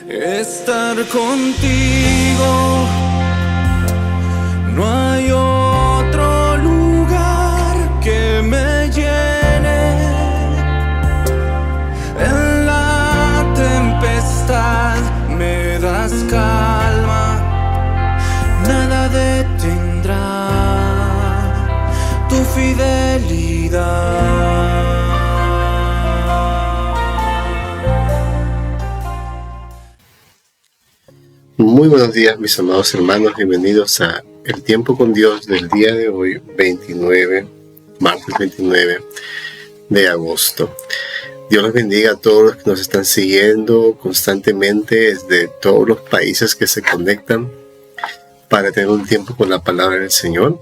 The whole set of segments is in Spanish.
estar contigo. No hay otro lugar que me llene. En la tempestad me das calma, nada detendrá tu fidelidad. Muy buenos días, mis amados hermanos, bienvenidos a El Tiempo con Dios del día de hoy, martes 29 de agosto. Dios los bendiga a todos los que nos están siguiendo constantemente desde todos los países que se conectan para tener un tiempo con la palabra del Señor.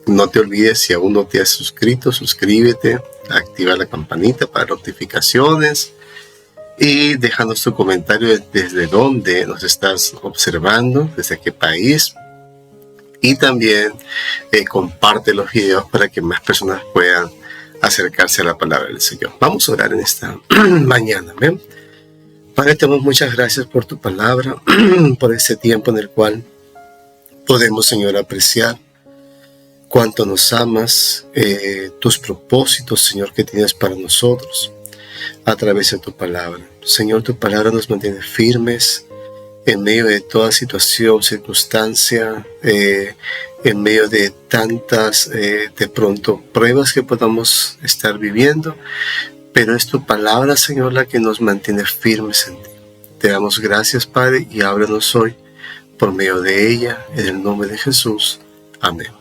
No te olvides, si aún no te has suscrito, suscríbete, activa la campanita para notificaciones y déjanos tu comentario desde dónde nos estás observando, desde qué país. Y también comparte los videos para que más personas puedan acercarse a la palabra del Señor. Vamos a orar en esta mañana. ¿Ven? Padre, te damos muchas gracias por tu palabra, por este tiempo en el cual podemos, Señor, apreciar cuánto nos amas, tus propósitos, Señor, que tienes para nosotros a través de tu palabra. Señor, tu palabra nos mantiene firmes en medio de toda situación, circunstancia, en medio de tantas, de pronto, pruebas que podamos estar viviendo, pero es tu palabra, Señor, la que nos mantiene firmes en ti. Te damos gracias, Padre, y háblanos hoy por medio de ella, en el nombre de Jesús. Amén.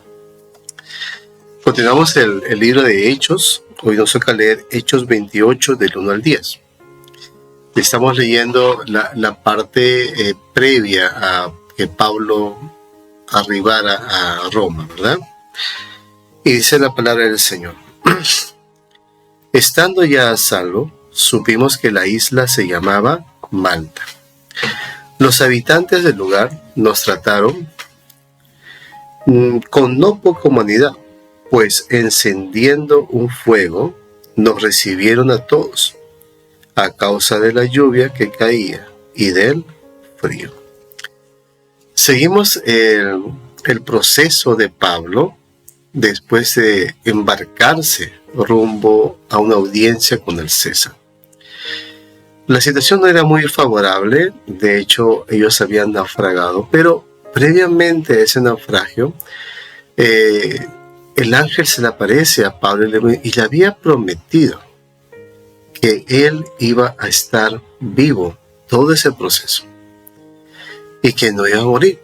Continuamos el libro de Hechos. Hoy nos toca leer Hechos 28 del 1 al 10. Estamos leyendo la parte previa a que Pablo arribara a Roma, ¿verdad? Y dice la palabra del Señor. Estando ya a salvo, supimos que la isla se llamaba Malta. Los habitantes del lugar nos trataron con no poca humanidad, pues encendiendo un fuego nos recibieron a todos, a causa de la lluvia que caía y del frío. Seguimos el proceso de Pablo después de embarcarse rumbo a una audiencia con el César. La situación no era muy favorable, de hecho ellos habían naufragado, pero previamente a ese naufragio, el ángel se le aparece a Pablo y le había prometido que él iba a estar vivo todo ese proceso y que no iba a morir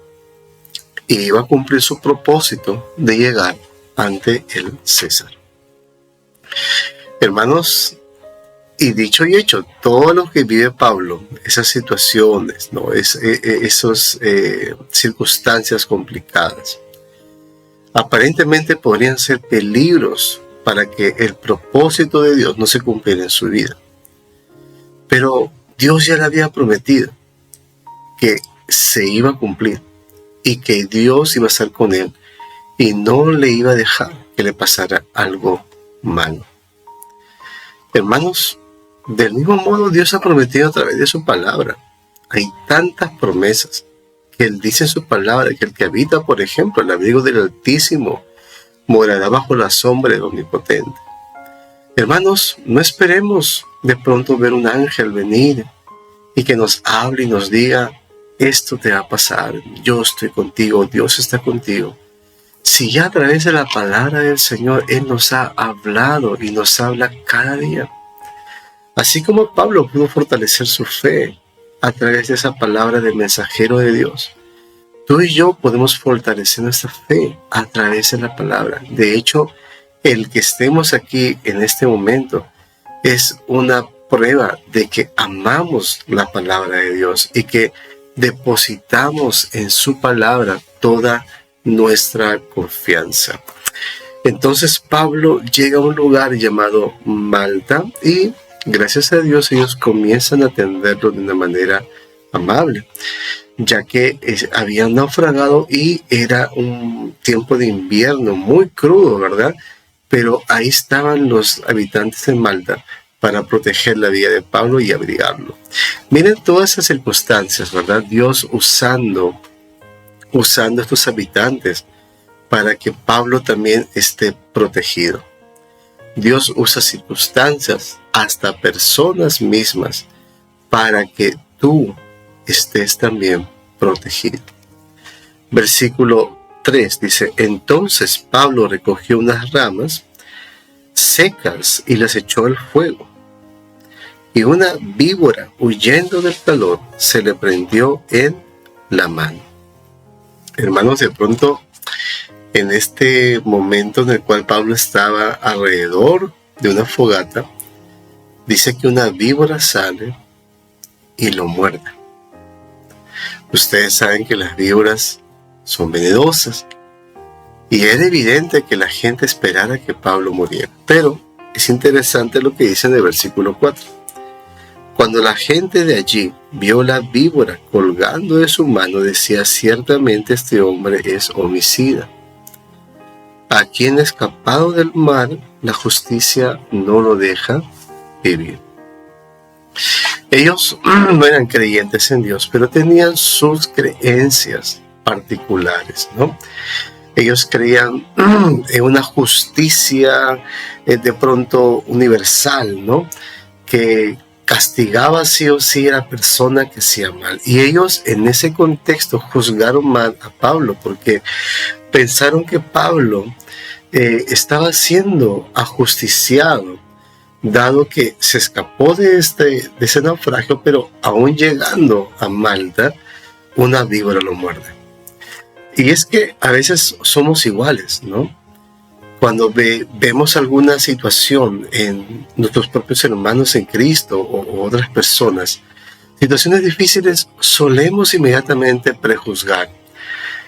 y iba a cumplir su propósito de llegar ante el César. Hermanos, y dicho y hecho, todo lo que vive Pablo, esas situaciones, esas circunstancias complicadas, aparentemente podrían ser peligros para que el propósito de Dios no se cumpliera en su vida. Pero Dios ya le había prometido que se iba a cumplir y que Dios iba a estar con él y no le iba a dejar que le pasara algo malo. Hermanos, del mismo modo Dios ha prometido a través de su palabra. Hay tantas promesas que Él dice en su palabra que el que habita, por ejemplo, el abrigo del Altísimo, morará bajo la sombra del Omnipotente. Hermanos, no esperemos de pronto ver un ángel venir y que nos hable y nos diga, esto te va a pasar, yo estoy contigo, Dios está contigo. Si ya a través de la palabra del Señor Él nos ha hablado y nos habla cada día. Así como Pablo pudo fortalecer su fe a través de esa palabra del mensajero de Dios, tú y yo podemos fortalecer nuestra fe a través de la palabra. De hecho, el que estemos aquí en este momento es una prueba de que amamos la palabra de Dios y que depositamos en su palabra toda nuestra confianza. Entonces Pablo llega a un lugar llamado Malta y gracias a Dios ellos comienzan a atenderlo de una manera amable, ya que habían naufragado y era un tiempo de invierno muy crudo, ¿verdad? Pero ahí estaban los habitantes de Malta para proteger la vida de Pablo y abrigarlo. Miren todas esas circunstancias, ¿verdad? Dios usando estos habitantes para que Pablo también esté protegido. Dios usa circunstancias, hasta personas mismas, para que tú estés también protegido. Versículo 3 dice: entonces Pablo recogió unas ramas secas y las echó al fuego. Y una víbora, huyendo del calor, se le prendió en la mano. Hermanos, de pronto, en este momento en el cual Pablo estaba alrededor de una fogata, dice que una víbora sale y lo muerde. Ustedes saben que las víboras son venenosas, y era evidente que la gente esperara que Pablo muriera. Pero es interesante lo que dice en el versículo 4. Cuando la gente de allí vio la víbora colgando de su mano, decía: ciertamente este hombre es homicida. A quien ha escapado del mar, la justicia no lo deja vivir. Ellos no eran creyentes en Dios, pero tenían sus creencias particulares, ¿no? Ellos creían en una justicia de pronto universal, ¿no? Que castigaba sí o sí a la persona que hacía mal. Y ellos en ese contexto juzgaron mal a Pablo, porque pensaron que Pablo estaba siendo ajusticiado, dado que se escapó de ese naufragio, pero aún llegando a Malta, una víbora lo muerde. Y es que a veces somos iguales, ¿no? Cuando vemos alguna situación en nuestros propios hermanos en Cristo o otras personas, situaciones difíciles, solemos inmediatamente prejuzgar.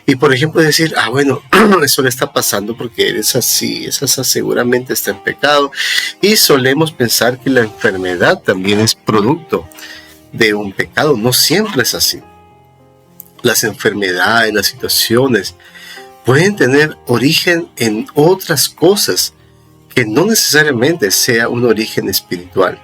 Y por ejemplo decir: bueno, eso le está pasando porque eres así, esa seguramente está en pecado. Y solemos pensar que la enfermedad también es producto de un pecado. No siempre es así. Las enfermedades, las situaciones pueden tener origen en otras cosas que no necesariamente sea un origen espiritual.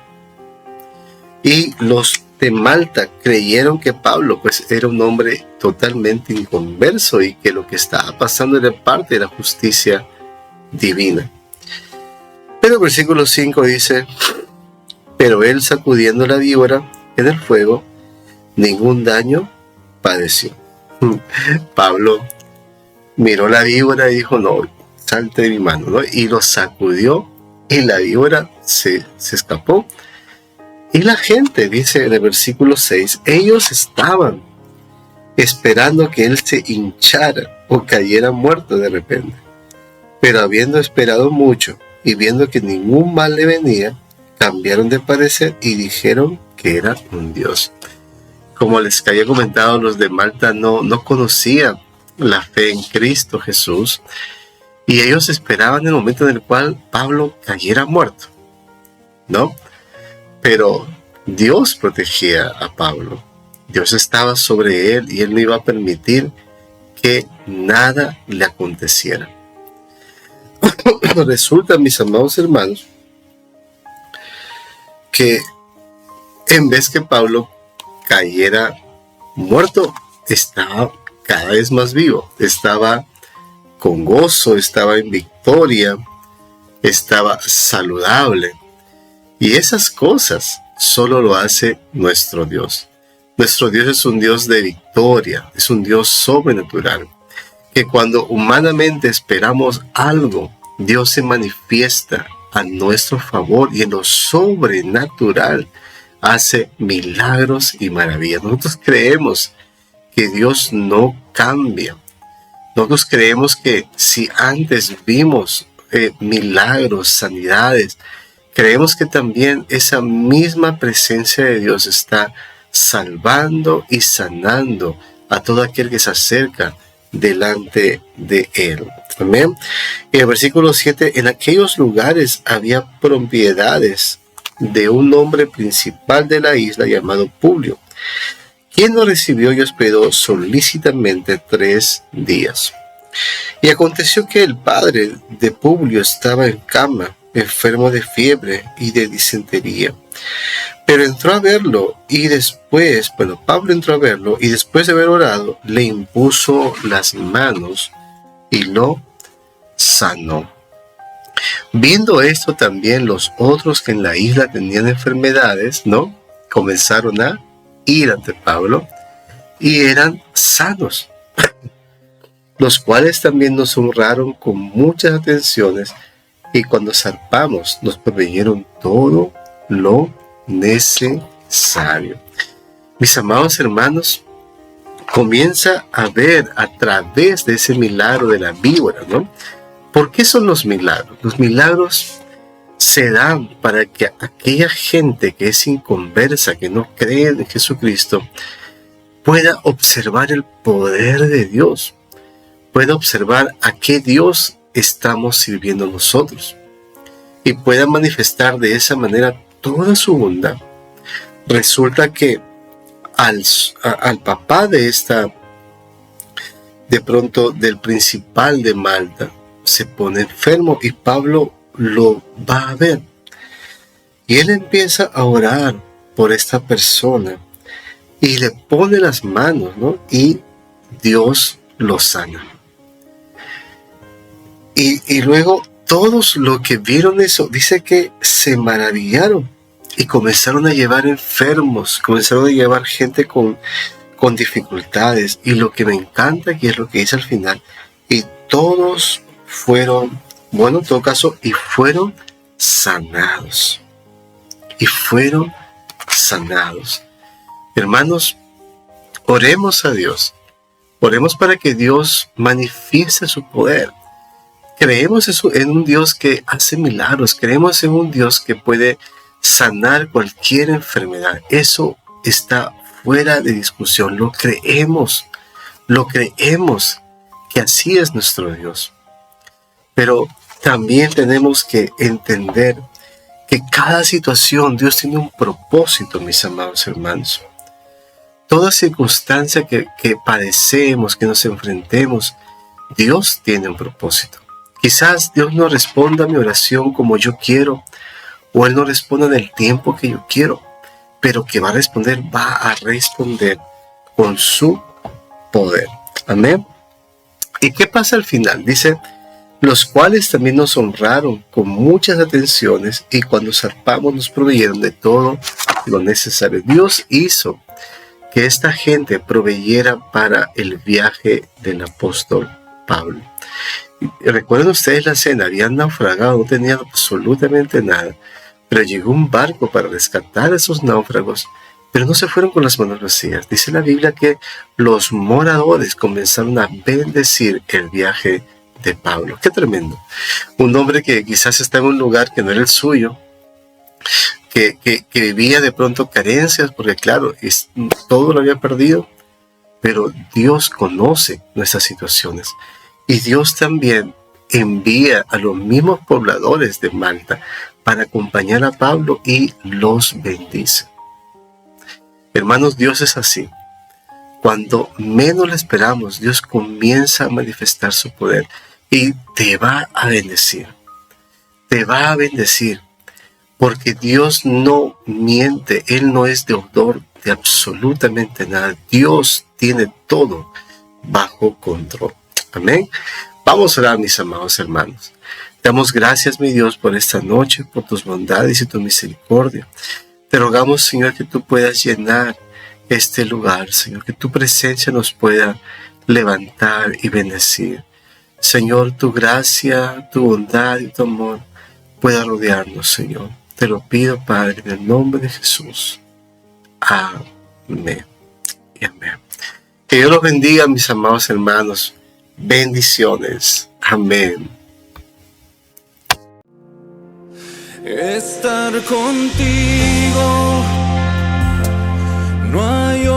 Y los de Malta creyeron que Pablo pues era un hombre totalmente inconverso y que lo que estaba pasando era parte de la justicia divina. Pero el versículo 5 dice: pero él, sacudiendo la víbora en el fuego, ningún daño padeció. Pablo miró la víbora y dijo: no, salte de mi mano, ¿no? Y lo sacudió y la víbora se escapó. Y la gente, dice en el versículo 6, ellos estaban esperando que él se hinchara o cayera muerto de repente. Pero habiendo esperado mucho y viendo que ningún mal le venía, cambiaron de parecer y dijeron que era un dios. Como les había comentado, los de Malta no conocían la fe en Cristo Jesús, y ellos esperaban el momento en el cual Pablo cayera muerto, ¿no? Pero Dios protegía a Pablo. Dios estaba sobre él y él no iba a permitir que nada le aconteciera. Resulta, mis amados hermanos, que en vez que Pablo cayera muerto, estaba cada vez más vivo, estaba con gozo, estaba en victoria, estaba saludable. Y esas cosas solo lo hace nuestro Dios. Nuestro Dios es un Dios de victoria, es un Dios sobrenatural, que cuando humanamente esperamos algo, Dios se manifiesta a nuestro favor y en lo sobrenatural hace milagros y maravillas. Nosotros creemos que Dios no cambia. Nosotros creemos que si antes vimos milagros, sanidades, creemos que también esa misma presencia de Dios está salvando y sanando a todo aquel que se acerca delante de Él. Amén. En el versículo 7, en aquellos lugares había propiedades de un hombre principal de la isla llamado Publio, quien lo recibió y hospedó solícitamente 3 días. Y aconteció que el padre de Publio estaba en cama enfermo de fiebre y de disentería. Pero entró a verlo y después, Pablo entró a verlo y después de haber orado, le impuso las manos y lo sanó. Viendo esto también los otros que en la isla tenían enfermedades, ¿no? Comenzaron a ir ante Pablo y eran sanos, los cuales también nos honraron con muchas atenciones y cuando zarpamos nos proveyeron todo lo necesario. Mis amados hermanos, comienza a ver a través de ese milagro de la víbora, ¿no? ¿Por qué son los milagros? Los milagros se dan para que aquella gente que es inconversa, que no cree en Jesucristo, pueda observar el poder de Dios, pueda observar a qué Dios estamos sirviendo nosotros y pueda manifestar de esa manera toda su bondad. Resulta que al papá de pronto del principal de Malta, se pone enfermo y Pablo lo va a ver. Y él empieza a orar por esta persona y le pone las manos, ¿no? Y Dios lo sana. Y luego todos los que vieron eso, dice que se maravillaron y comenzaron a llevar enfermos, comenzaron a llevar gente con dificultades. Y lo que me encanta aquí es lo que dice al final, y todos fueron, en todo caso, y fueron sanados. Y fueron sanados. Hermanos, oremos a Dios. Oremos para que Dios manifieste su poder. Creemos en un Dios que hace milagros. Creemos en un Dios que puede sanar cualquier enfermedad. Eso está fuera de discusión. Lo creemos que así es nuestro Dios. Pero también tenemos que entender que cada situación, Dios tiene un propósito, mis amados hermanos. Toda circunstancia que padecemos, que nos enfrentemos, Dios tiene un propósito. Quizás Dios no responda a mi oración como yo quiero, o Él no responda en el tiempo que yo quiero, pero que va a responder con su poder. Amén. ¿Y qué pasa al final? Dice, los cuales también nos honraron con muchas atenciones y cuando zarpamos nos proveyeron de todo lo necesario. Dios hizo que esta gente proveyera para el viaje del apóstol Pablo. Recuerden ustedes la escena, habían naufragado, no tenían absolutamente nada, pero llegó un barco para rescatar a esos náufragos, pero no se fueron con las manos vacías. Dice la Biblia que los moradores comenzaron a bendecir el viaje de Pablo. Qué tremendo. Un hombre que quizás está en un lugar que no era el suyo, que vivía de pronto carencias, porque claro, todo lo había perdido, pero Dios conoce nuestras situaciones. Y Dios también envía a los mismos pobladores de Malta para acompañar a Pablo y los bendice. Hermanos, Dios es así. Cuando menos lo esperamos, Dios comienza a manifestar su poder y te va a bendecir. Te va a bendecir. Porque Dios no miente. Él no es deudor de absolutamente nada. Dios tiene todo bajo control. Amén. Vamos a orar, mis amados hermanos. Damos gracias, mi Dios, por esta noche, por tus bondades y tu misericordia. Te rogamos, Señor, que tú puedas llenar este lugar, Señor, que tu presencia nos pueda levantar y bendecir. Señor, tu gracia, tu bondad y tu amor pueda rodearnos, Señor. Te lo pido, Padre, en el nombre de Jesús. Amén y amén. Que Dios los bendiga, mis amados hermanos. Bendiciones. Amén. Estar contigo, no hay